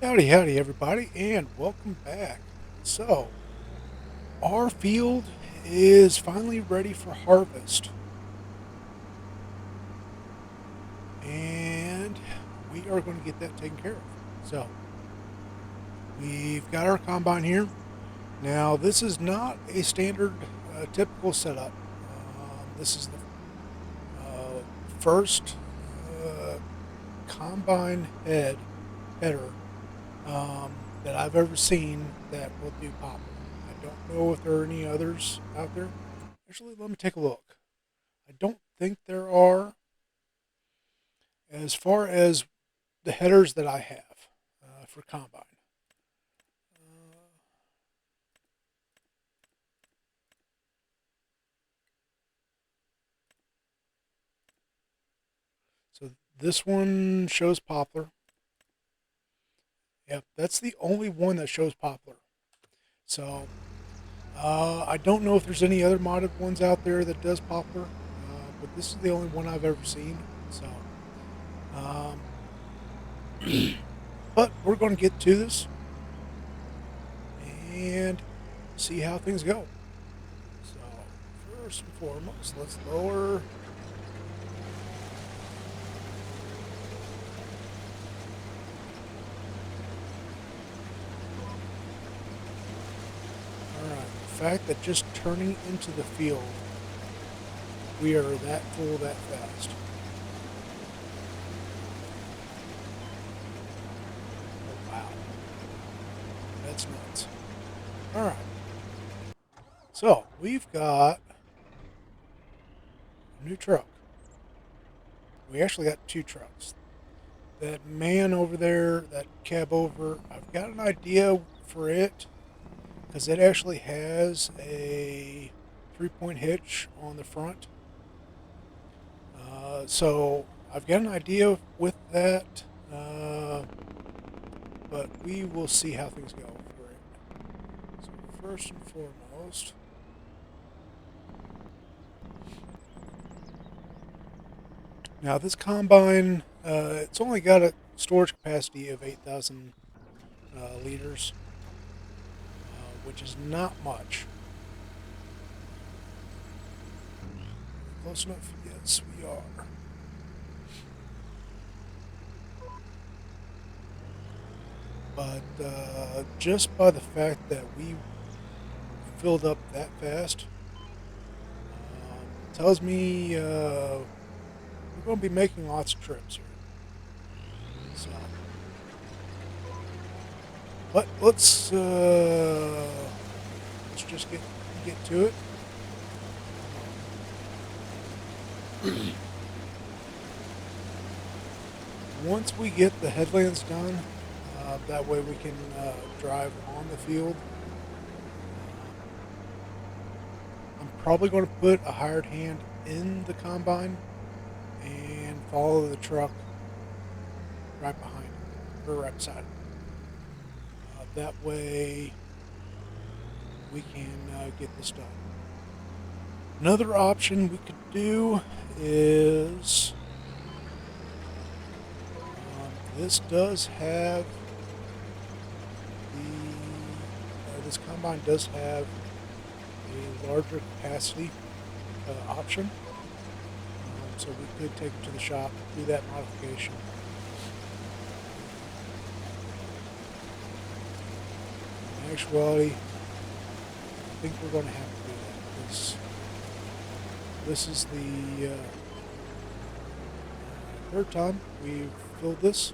Howdy, howdy, everybody, and welcome back. So, our field is finally ready for harvest, and we are going to get that taken care of. So, we've got our combine here. Now, this is not a standard, typical setup. This is the first uh, combine header um, that I've ever seen that will do poplar. I don't know if there are any others out there. Actually, let me take a look. I don't think there are, as far as the headers that I have for combine. Uh, so this one shows poplar. Yep, that's the only one that shows poplar. So I don't know if there's any other modded ones out there that does poplar, but this is the only one I've ever seen. So, um, but we're going to get to this and see how things go. So, first and foremost, let's lower. Alright, the fact that just turning into the field, we are that full that fast. Oh, wow. That's nuts. Alright, so we've got a new truck. We actually got two trucks. That man over there, that cab over, I've got an idea for it because it actually has a 3-point hitch on the front. So I've got an idea with that, but we will see how things go for it. So first and foremost, now this combine, it's only got a storage capacity of 8,000 liters, which is not much. Close enough? Yes, we are. But just by the fact that we filled up that fast, tells me we're going to be making lots of trips here. So, but let's just get to it. Once we get the headlands done, that way we can drive on the field. I'm probably going to put a hired hand in the combine and follow the truck right behind it, or right beside it. That way we can get this done. Another option we could do is this does have this combine does have a larger capacity option, so we could take it to the shop, do that modification. In actuality, I think we're going to have to do that because this is the third time we've filled this,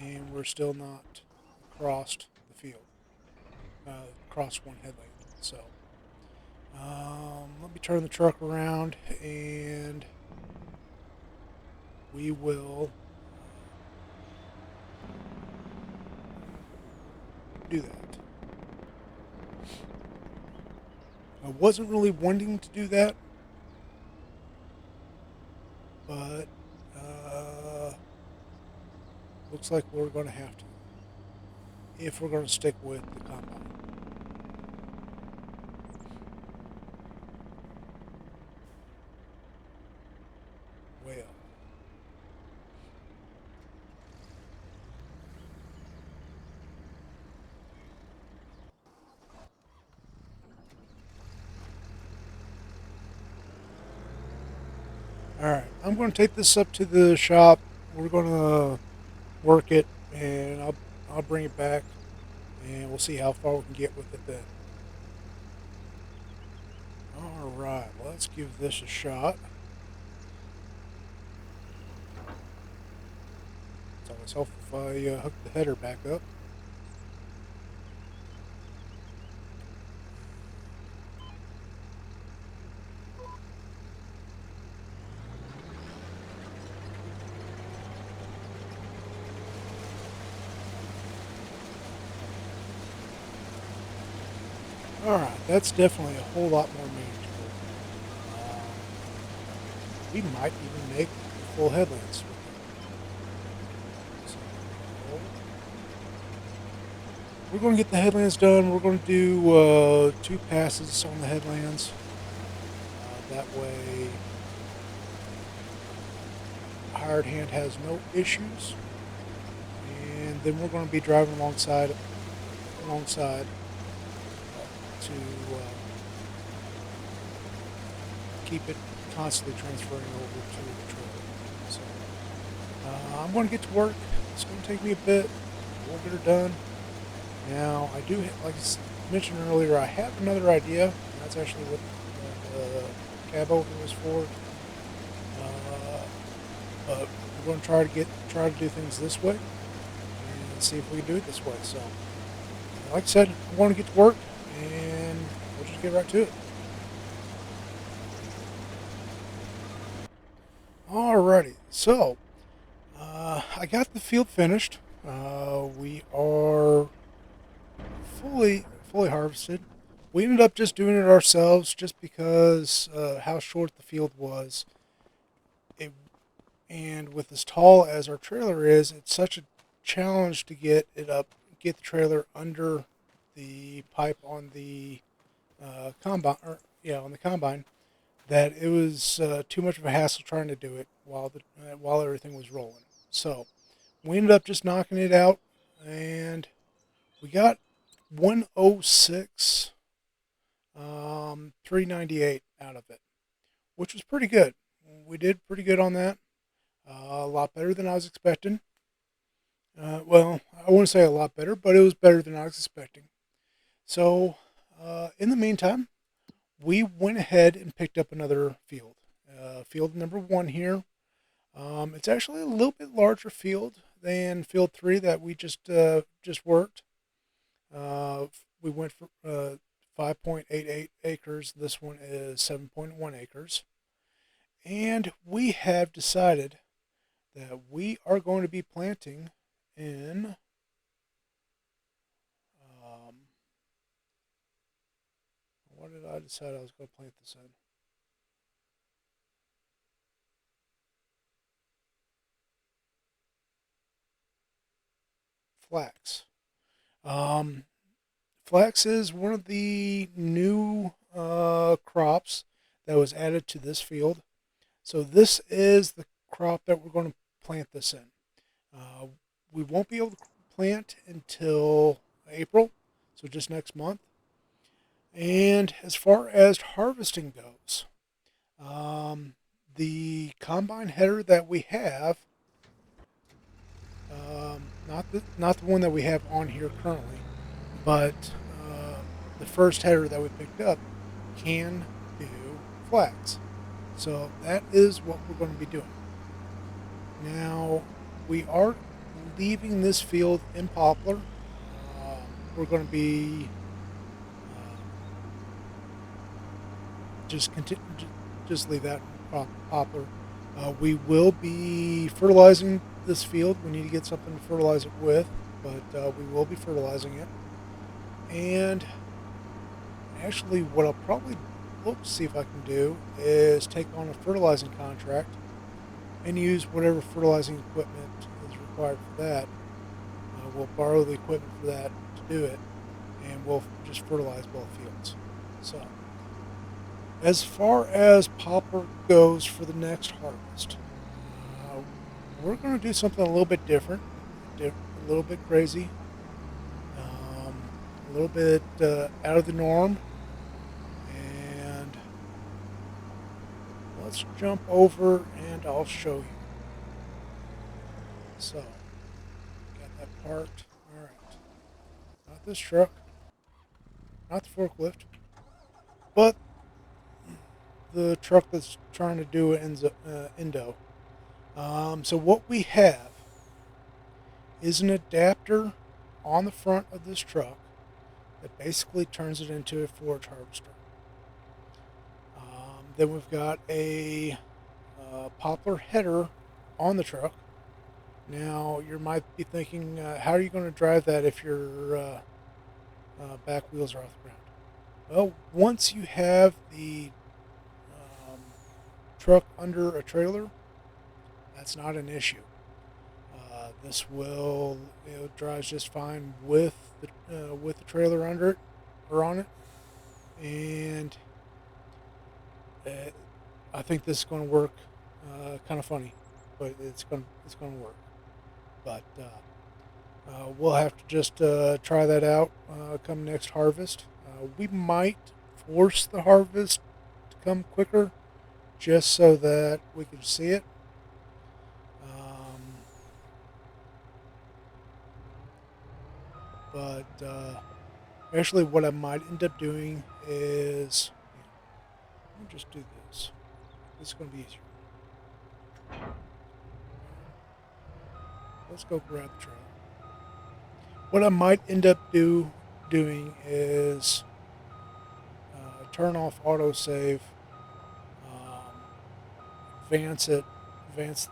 and we're still not crossed the field, across one headland. So let me turn the truck around and we will do that. I wasn't really wanting to do that, but looks like we're going to have to if we're going to stick with the combine. Well, I'm going to take this up to the shop. We're going to work it, and I'll bring it back, and we'll see how far we can get with it then. All right, let's give this a shot. It's always helpful if I hook the header back up. All right, that's definitely a whole lot more manageable. Um, we might even make full headlamps with it. So, we're going to get the headlands done. We're going to do 2 passes on the headlands. That way, hired hand has no issues. And then we're going to be driving alongside to keep it constantly transferring over to the trailer. So I'm going to get to work. It's going to take me a bit. We'll get her done. Now I do, like I mentioned earlier, I have another idea. And that's actually what the cab over was for. But we're going to try to do things this way and see if we can do it this way. So, like I said, I'm going to get to work and we'll just get right to it. Alrighty, so I got the field finished. We are fully harvested. We ended up just doing it ourselves, just because how short the field was. It, and with as tall as our trailer is, it's such a challenge to get the trailer under the pipe on the combine, on the combine, that it was too much of a hassle trying to do it while everything was rolling. So we ended up just knocking it out, and we got 106, 398 out of it, which was pretty good. We did pretty good on that. A lot better than I was expecting. Well, I wouldn't say a lot better, but it was better than I was expecting. So, in the meantime, we went ahead and picked up another field. Field number 1 here. It's actually a little bit larger field than field 3 that we just worked. We went for 5.88 acres. This one is 7.1 acres. And we have decided that we are going to be planting in what did I decide I was going to plant this in? Flax. Um, Flax is one of the new crops that was added to this field. So this is the crop that we're going to plant this in. Uh, we won't be able to plant until April, so just next month. And as far as harvesting goes, the combine header that we have, not the one that we have on here currently, but the first header that we picked up can do flax. So that is what we're going to be doing. Now, we are leaving this field in poplar. We're going to be just leave that in poplar. We will be fertilizing this field. We need to get something to fertilize it with, but we will be fertilizing it. And actually, what I'll probably look to see if I can do is take on a fertilizing contract and use whatever fertilizing equipment is required for that. We'll borrow the equipment for that to do it, and we'll just fertilize both fields. So, as far as poplar goes for the next harvest, we're going to do something a little bit different, a little bit crazy, a little bit out of the norm. And let's jump over and I'll show you. So, got that parked. Alright. Not this truck, not the forklift, but the truck that's trying to do an endo. So what we have is an adapter on the front of this truck that basically turns it into a forage harvester. Then we've got a poplar header on the truck. Now you might be thinking, how are you going to drive that if your back wheels are off the ground? Well, once you have the um, truck under a trailer, that's not an issue. This will drives just fine with the trailer under it or on it, and uh, I think this is going to work. Kind of funny, but it's going to work. But we'll have to just try that out come next harvest. We might force the harvest to come quicker, just so that we can see it. But actually, what I might end up doing is, let me just do this. This is going to be easier. Let's go grab the trailer. What I might end up doing is turn off autosave, um, advance the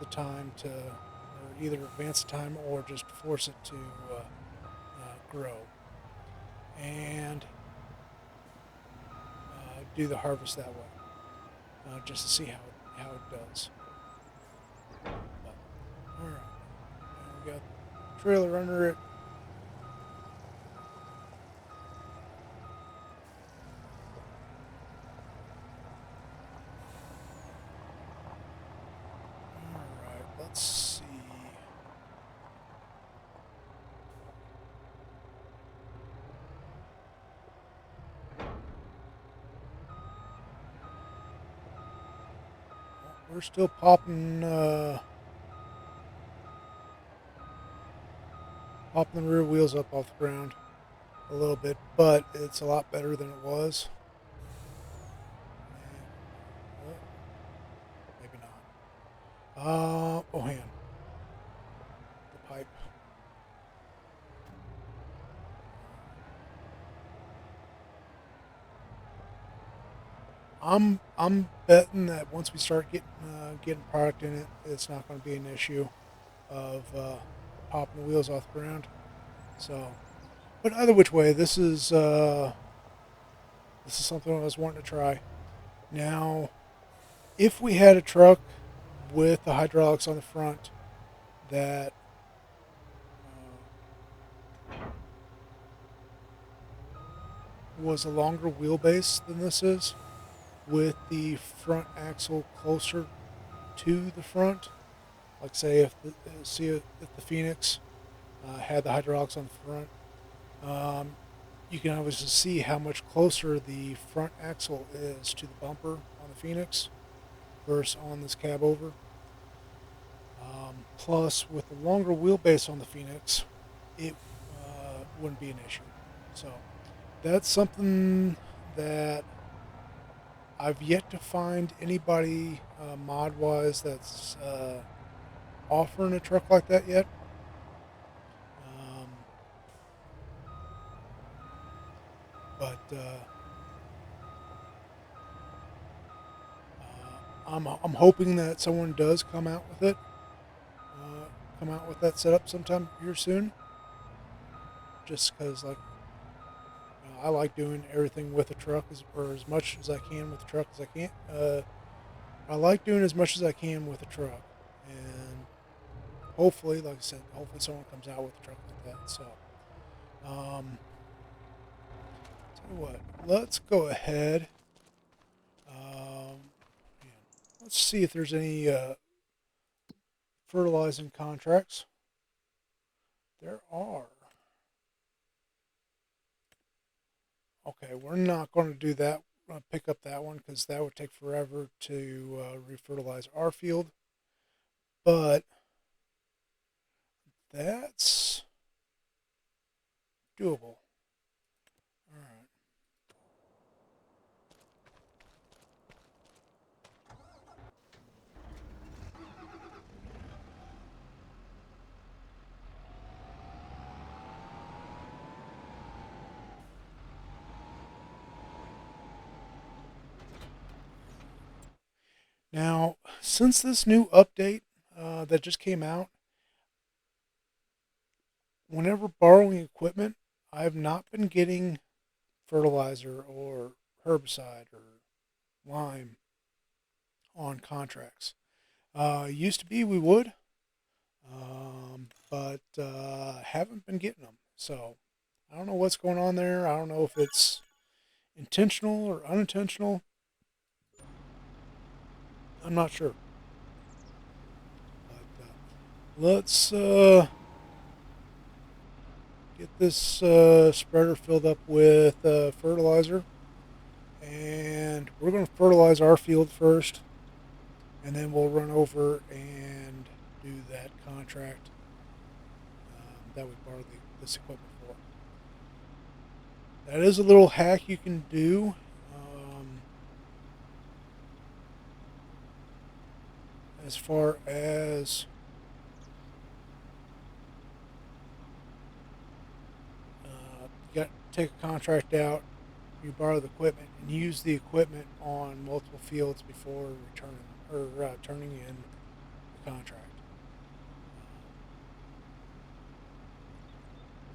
time to, or either advance the time or just force it to grow, and do the harvest that way, just to see how it does. But, all right, now we got the trailer under it. All right, let's see. We're still popping the rear wheels up off the ground a little bit, but it's a lot better than it was. And, well, maybe not. Oh, hang on. The pipe. I'm betting that once we start getting product in it, it's not going to be an issue of popping the wheels off the ground. So, but either which way, this is something I was wanting to try. Now, if we had a truck with the hydraulics on the front that was a longer wheelbase than this is, with the front axle closer to the front, like say if the Phoenix had the hydraulics on the front, you can obviously see how much closer the front axle is to the bumper on the Phoenix versus on this cab over. Plus, with the longer wheelbase on the Phoenix, it wouldn't be an issue. So that's something that I've yet to find anybody mod wise that's offering a truck like that yet. Um, but I'm hoping that someone does come out with that setup sometime here soon. Just because, like, I like doing everything with a truck, or as much as I can with the truck as I can. I like doing as much as I can with a truck, and hopefully, like I said, hopefully someone comes out with a truck like that. So, tell you what, let's go ahead. Man, let's see if there's any fertilizing contracts. There are. Okay, we're not going to do that. Pick up that one because that would take forever to refertilize our field. but that's doable. All right. Now, since this new update that just came out, whenever borrowing equipment, I've not been getting fertilizer or herbicide or lime on contracts. Used to be we would, but haven't been getting them. So I don't know what's going on there. I don't know if it's intentional or unintentional. I'm not sure. But let's get this spreader filled up with fertilizer. And we're going to fertilize our field first. And then we'll run over and do that contract that we borrowed this equipment for. That is a little hack you can do. As far as you got to take a contract out, you borrow the equipment, and use the equipment on multiple fields before returning or turning in the contract.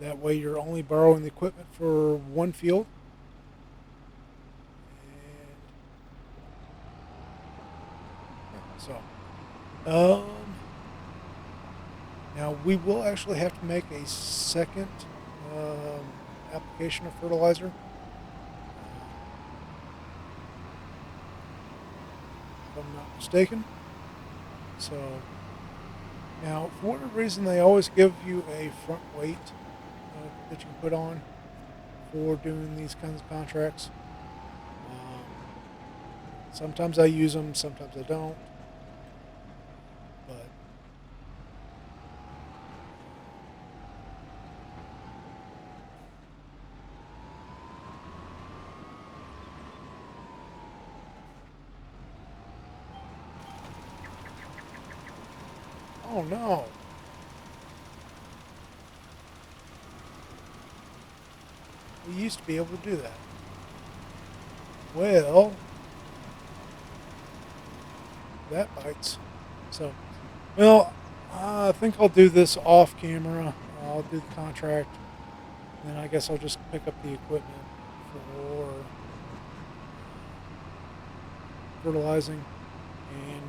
That way, you're only borrowing the equipment for one field. And so, now we will actually have to make a second um, application of fertilizer. If I'm not mistaken. So now, for whatever reason, they always give you a front weight that you can put on for doing these kinds of contracts. Um, Sometimes I use them, sometimes I don't. But oh no, we used to be able to do that. Well, that bites. So, well, I think I'll do this off camera. I'll do the contract, and then I guess I'll just pick up the equipment for fertilizing, and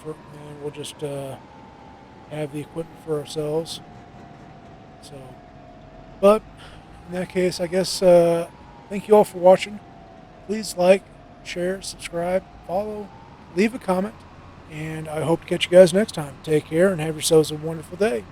and we'll just have the equipment for ourselves. So, but in that case, I guess thank you all for watching. Please like, share, subscribe, follow, leave a comment, and I hope to catch you guys next time. Take care and have yourselves a wonderful day.